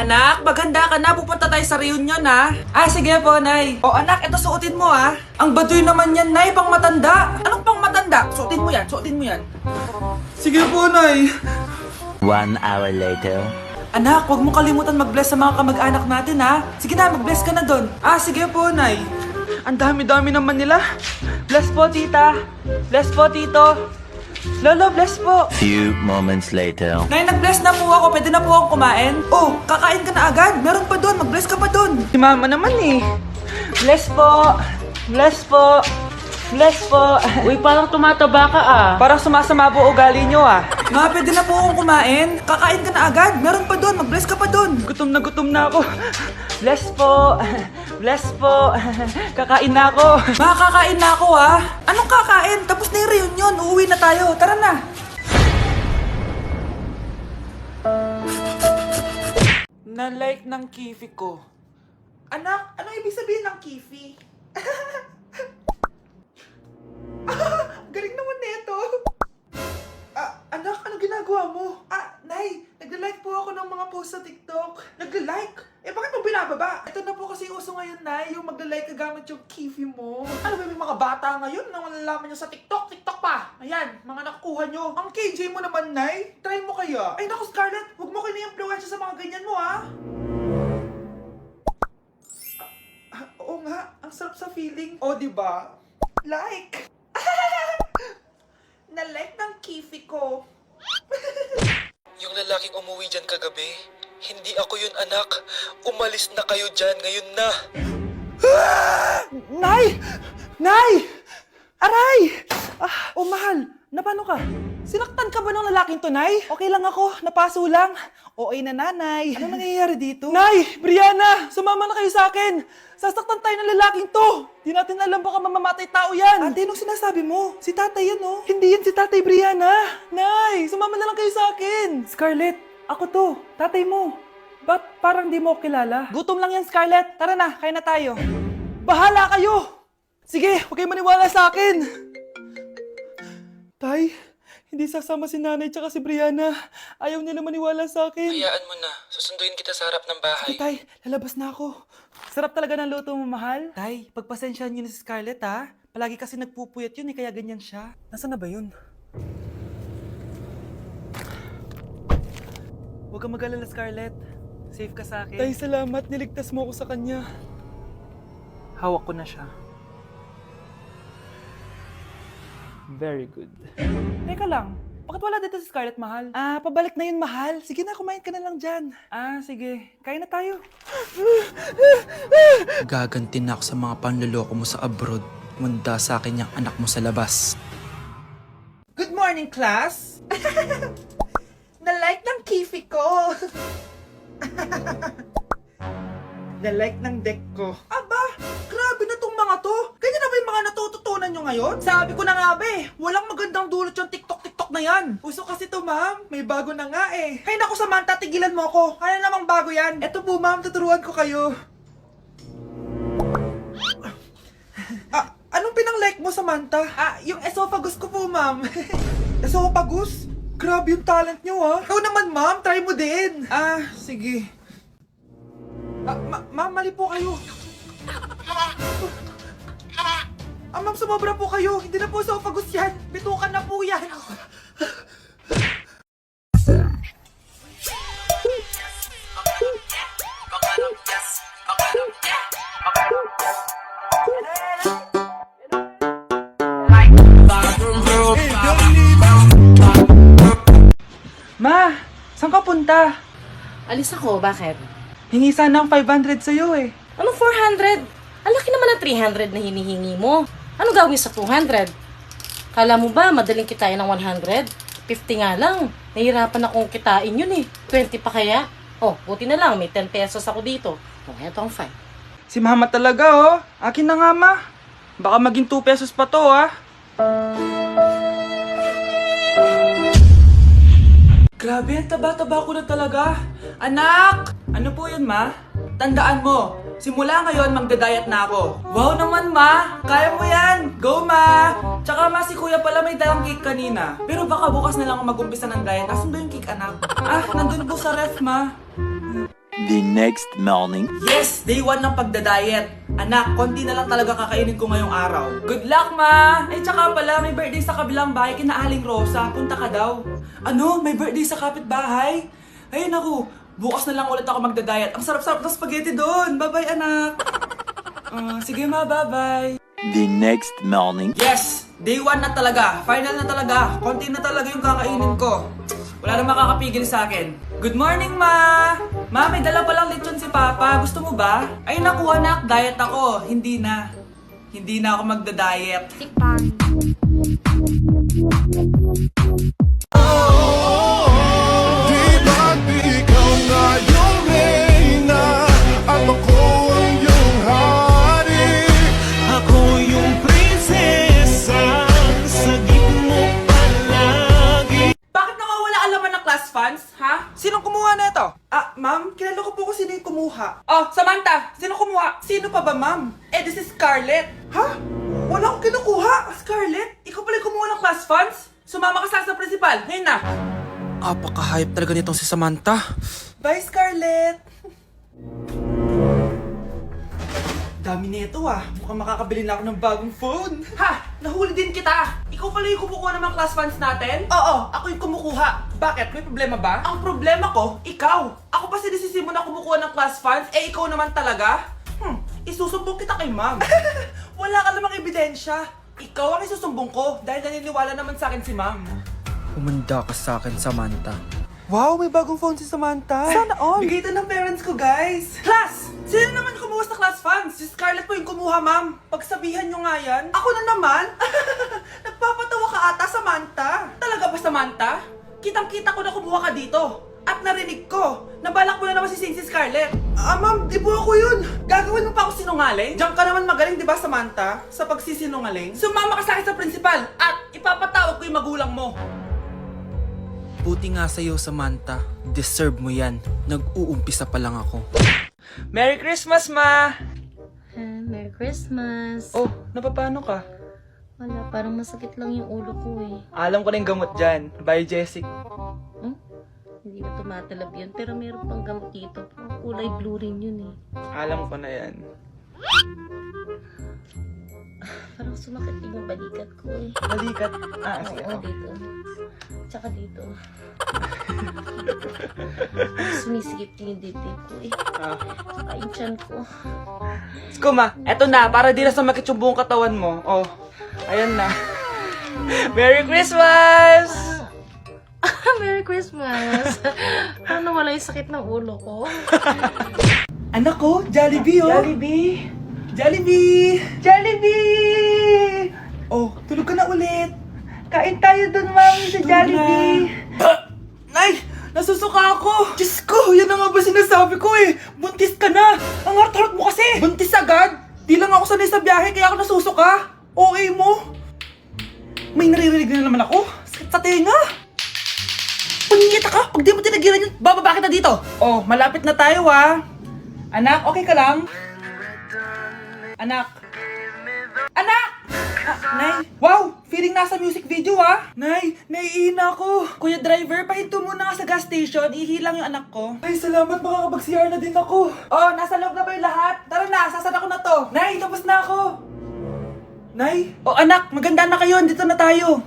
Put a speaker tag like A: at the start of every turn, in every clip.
A: Anak, maghanda ka na. Pupunta tayo sa reunion, ha? Ah, sige po, Nay. O, anak, ito suotin mo, ha? Ang baduy naman yan, Nay. Pang matanda. Anong pang matanda? Suotin mo yan, suotin mo yan. Sige po, Nay.
B: 1 hour later.
A: Anak, huwag mo kalimutan mag-bless sa mga kamag-anak natin, ha? Sige na, mag-bless ka na doon. Ah, sige po, Nay. Ang dami-dami naman nila. Bless po, tita. Bless po, tito. Lolo, bless po.
B: Few moments later.
A: Nay, nag-bless na po ako. Pwede na po akong kumain. Oh, kakain ka na agad. Meron pa doon. Mag-bless ka pa doon. Si mama naman eh. Bless po. Bless po. Bless po.
C: Uy, parang tumataba ka ah.
A: Parang sumasama po ugali nyo ah. Ma, pwede na po akong kumain. Kakain ka na agad. Meron pa doon. Mag-bless ka pa doon. Gutom na ako. Bless po. Bless po. Kakain na ako. Ma, kakain na ako ah. Anong kakain? Tapos na yung reunion. Uuwi na tayo. Tara na. Na-like ng kifi ko. Anak, ano ibig sabihin ng kifi? Galing naman nito. Anak, ano ginagawa mo? Nay, nagla-like po ako ng mga post sa TikTok. Nagla-like? Bakit mo binababa? Ito na po kasi uso ngayon, Nay, yung magla-like ka gamit yung kifi mo. Ano ba yung mga bata ngayon na malalaman nyo sa TikTok? TikTok pa! Ayan, mga nakukuha nyo. Ang KJ mo naman, Nay. Try mo kaya. Ay, naku, Scarlett, huwag mo kini-influensya sa mga ganyan mo, ha? Oo nga, ang sarap sa feeling. O, diba? Like! Na-like ng kifi ko.
D: Yung lalaking umuwi dyan kagabi, hindi ako yun anak. Umalis na kayo dyan ngayon na.
A: Nay! Nay! Aray! Oh, mahal. Napano ka? Sinaktan ka ba ng lalaking to, Nay? Okay lang ako. Napaso lang. OA na nanay. Ano nangyayari dito? Nay! Brianna! Sumama na kayo sa akin! Sasaktan tayo ng lalaking to! Di natin alam baka mamamatay tao yan! Ate, anong sinasabi mo? Si tatay yan, oh. Hindi yan si tatay, Brianna! Nay! Sumama na lang kayo sa akin! Scarlett! Ako to! Tatay mo! Ba't parang di mo ako kilala? Gutom lang yan, Scarlett! Tara na, kain na tayo! Bahala kayo! Sige, huwag kayo maniwala sa akin! Tay, hindi sasama si nanay tsaka si Brianna. Ayaw nila maniwala sa akin.
D: Hayaan mo na. Susunduin kita sa harap ng bahay.
A: Sige, Tay, lalabas na ako. Sarap talaga ng luto mo, mahal. Tay, pagpasensyahan niyo na si Scarlett, ha? Palagi kasi nagpupuyat yun, kaya ganyan siya. Nasaan na ba yun? Huwag kang mag-alala, Scarlett. Safe ka sa akin. Tay, salamat. Niligtas mo ako sa kanya. Hawak ko na siya. Very good. Teka lang, bakit wala dito si Scarlett, mahal? Pabalik na yun, mahal. Sige na, kumain ka na lang dyan. Sige. Kain na tayo.
E: Gaganti na ako sa mga panloloko mo sa abroad. Manda sa akin yung anak mo sa labas.
A: Good morning, class! Na-like ng kifi ko! Na-like ng deck ko. Aba! Grabe na tong mga to! Ganyan na ba yung mga natututunan nyo ngayon? Sabi ko na nga ba walang magandang dulot yung TikTok na yan. Uso kasi to, ma'am. May bago na nga eh. Hay naku, Samantha, tigilan mo ako. Ano namang bago yan? Eto po, ma'am, tuturuan ko kayo. Anong pinang-like mo, Samantha? Yung esophagus ko po, ma'am. Esophagus? Grabe yung talent nyo, ha? Ikaw naman, ma'am. Try mo din. Sige. Ma'am, mali po kayo. Ma'am, sumobra po kayo. Hindi na po esophagus yan. Bitukan na po yan. Ma, saan ka punta?
C: Alis ako, bakit?
A: Hingi sana ang 500 sa'yo eh.
C: Anong 400? Ang laki naman ng 300 na hinihingi mo. Ano gawin sa 200? Kala mo ba madaling kitain ng 100? 50 nga lang. Nahihirapan akong kitain yun eh. 20 pa kaya? Oh, buti na lang. May 10 pesos ako dito. Oh, eto ang 5.
A: Si mama talaga oh. Akin na nga, ma. Baka maging 2 pesos pa to, ah. Grabe, ang taba-taba ko na talaga. Anak! Ano po yun, ma? Tandaan mo, simula ngayon magdadayat na ako. Wow naman, ma! Kaya mo yan! Go, ma! Tsaka ma, si kuya pala may dalang cake kanina. Pero baka bukas na lang ako mag-umpisa ng diet. Asan ba yung cake, anak? Nandun po sa ref, ma.
B: The next morning.
A: Yes! Day 1 ng pagda-diet. Anak, konti na lang talaga kakainin ko ngayong araw. Good luck, ma! Eh, tsaka pala, may birthday sa kabilang bahay kina Aling Rosa. Punta ka daw. Ano? May birthday sa kapitbahay? Ay, naku. Bukas na lang ulit ako magda-diet. Ang sarap-sarap ng spaghetti doon. Bye-bye, anak. Sige, ma. Bye-bye.
B: The next morning.
A: Yes! Day 1 na talaga. Final na talaga. Konti na talaga yung kakainin ko. Wala na makakapigil sa akin. Good morning, ma! Ma, may dala palang lechon si Papa. Gusto mo ba? Ay, naku, anak. Diet ako. Hindi na. Hindi na ako magda-diet.
F: Di ba't ikaw na yung reyna at ako ang iyong hari? Ako yung prinsesa, sagip mo palagi.
A: Bakit nawawala ka laman ng class funds, ha? Sinong kumuha na ito? Ma'am, kilala ko po kung sino yung kumuha. Oh, Samantha, sino kumuha? Sino pa ba, ma'am? This is Scarlett. Ha? Wala akong kinukuha. Scarlett? Ikaw pala yung kumuha ng class funds? Sumama ka sa principal. Ngayon na.
E: Apaka-hype talaga nitong si Samantha.
A: Bye, Scarlett. Dami nito Mukhang makakabili na ako ng bagong phone. Ha! Nahuli din kita! Ikaw pala yung kumukuha ng mga class funds natin? Oo, ako yung kumukuha. Bakit? May problema ba? Ang problema ko, ikaw. Ako pa sinisisi mo na kumukuha ng class funds, ikaw naman talaga? Isusumbong kita kay ma'am. Wala ka namang ebidensya. Ikaw ang isusumbong ko dahil naniniwala naman sa akin si ma'am.
E: Umanda ka sa akin, Samantha.
A: Wow, may bagong phone si Samantha. Sana all. Bigay ito ng parents ko, guys. Class! Sino naman kumuha sa class funds? Si Scarlett po yung kumuha, ma'am. Pagsabihan nyo nga yan. Ako na naman? Nagpapatawa ka ata, Samantha. Talaga ba, Samantha? Kitang-kita ko na kumuha ka dito. At narinig ko, nabalak mo na naman si Scarlett. Ma'am, di po ako yun. Gagawin mo pa ako sinungaling? Diyan ka naman magaling, di ba, Samantha? Sa pagsisinungaling? Sumama ka sa akin sa principal at ipapatawag ko yung magulang mo.
E: Buti nga sa'yo, Samantha. Deserve mo yan. Nag-uumpisa pa lang ako.
A: Merry Christmas, Ma!
C: Merry Christmas.
A: Oh, napapano ka?
C: Wala, parang masakit lang yung ulo ko eh.
A: Alam ko na yung gamot dyan. Bye, Jessic.
C: Hindi na tumatalab yun, pero meron pang gamot dito. Kulay blue rin yun eh.
A: Alam ko na yan.
C: Parang sumakit yung balikat ko eh.
A: Balikat. Sige.
C: Oo, dito. Tsaka dito. Sumisigip yung dibdib ko eh. Tsaka yung tiyan ko.
A: Skuma, eto na. Para di na sumakit yung buong katawan mo. Oh, ayan na. Merry Christmas!
C: Merry Christmas! Paano wala yung sakit ng ulo ko?
A: Anak ko, Jollibee oh. Jollibee! Jollibee! Jollibee! Oh, tulog ka na ulit. Kain tayo dun, mami, sa Jollibee. Nay! Nasusuka ako! Diyos ko, yan na nga ba sinasabi ko eh. Buntis ka na! Ang harot-harot mo kasi! Buntis agad? Di lang ako sanay sa biyahe kaya ako nasusuka. Okay mo? May naririnig na naman ako. Sakit sa tenga. Punyeta ka! Pag di mo tinagilan yun, bababa kita dito! Oh, malapit na tayo Anak, okay ka lang? Anak! Anak! Nay! Wow! Feeling nasa music video Nay, naiihina ako! Kuya driver, pahinto muna nga sa gas station, ihilang yung anak ko. Ay, salamat, makakapag-CR na din ako. Oh, nasa loob na ba yung lahat? Tara na, sasara ko na to. Nay, tapos na ako. Nay? Oh, anak, maganda na kayo, dito na tayo.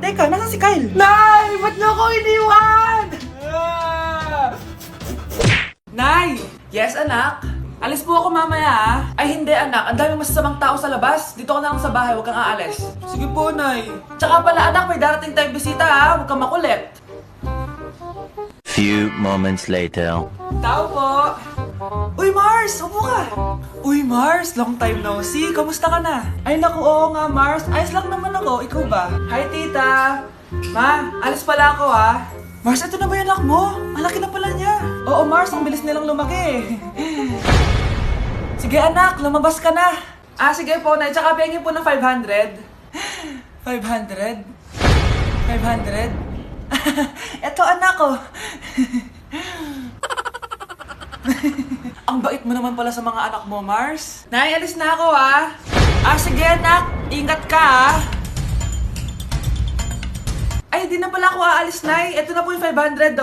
A: Teka, nasa si Kyle? Nay! Ba't niyo ako iniwan? Nay! Yes, anak? Alis po ako mamaya Ay, hindi anak. Ang daming masasamang tao sa labas. Dito ka na lang sa bahay, huwag kang aalis. Sige po, Nay. Tsaka pala anak, may darating tayong bisita Huwag kang makulit.
B: Few moments later.
A: Tao po. Uy, Mars! Upo ka! Uy, Mars! Long time no see. Kamusta ka na? Ay, naku, oo nga, Mars. Ayos lang naman ako. Ikaw ba? Hi, tita. Ma, alis pala ako Mars, ito na ba yung anak mo? Malaki na pala niya. Oo, Mars. Ang bilis nilang lumaki. Sige, anak. Lumabas ka na. Sige po, Nay. Tsaka pengin po ng 500. 500? 500? Eto, anak ko. Ang bait mo naman pala sa mga anak mo, Mars. Nay, alis na ako sige anak, ingat ka Ay, di na pala ako aalis, Nay. Ito na po yung 500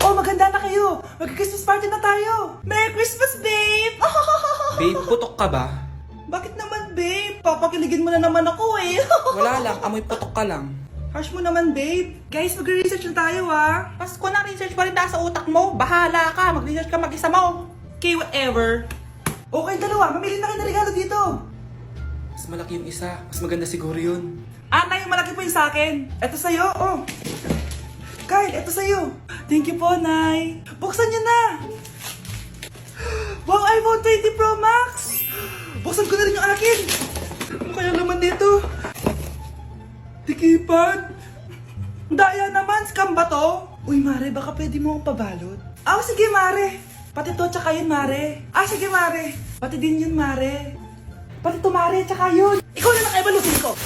A: Oh, handa na kayo. Mag-Christmas party na tayo. Merry Christmas, babe!
E: Babe, putok ka ba?
A: Bakit naman, babe? Papakiligin mo na naman ako eh.
E: Wala lang, amoy putok ka lang.
A: Harsh mo naman, babe. Guys, magre-research na tayo, ha? Pasko na, research pa rin sa utak mo. Bahala ka. Mag-research ka mag-isa mo. Okay, whatever. Okay, dalawa. Mamili na kayo ng regalo dito.
E: Mas malaki yung isa, mas maganda siguro yun.
A: Nay, yung malaki po yung sa akin. Ito sa'yo, oh. Kyle, ito sa'yo. Thank you po, Nay. Buksan niyo na. Wow, iPhone 20 Pro Max. Buksan ko na rin yung akin. Ano kaya naman dito? Tikipan. Daya naman, scam ba to? Uy, Mare, baka pwede mo akong pabalot. Sige, Mare. Pati to, tsaka yun, Mare. Sige, Mare. Pati din yun, Mare. Pati to, Mare, tsaka yun. Ikaw na lang ay balutin ko.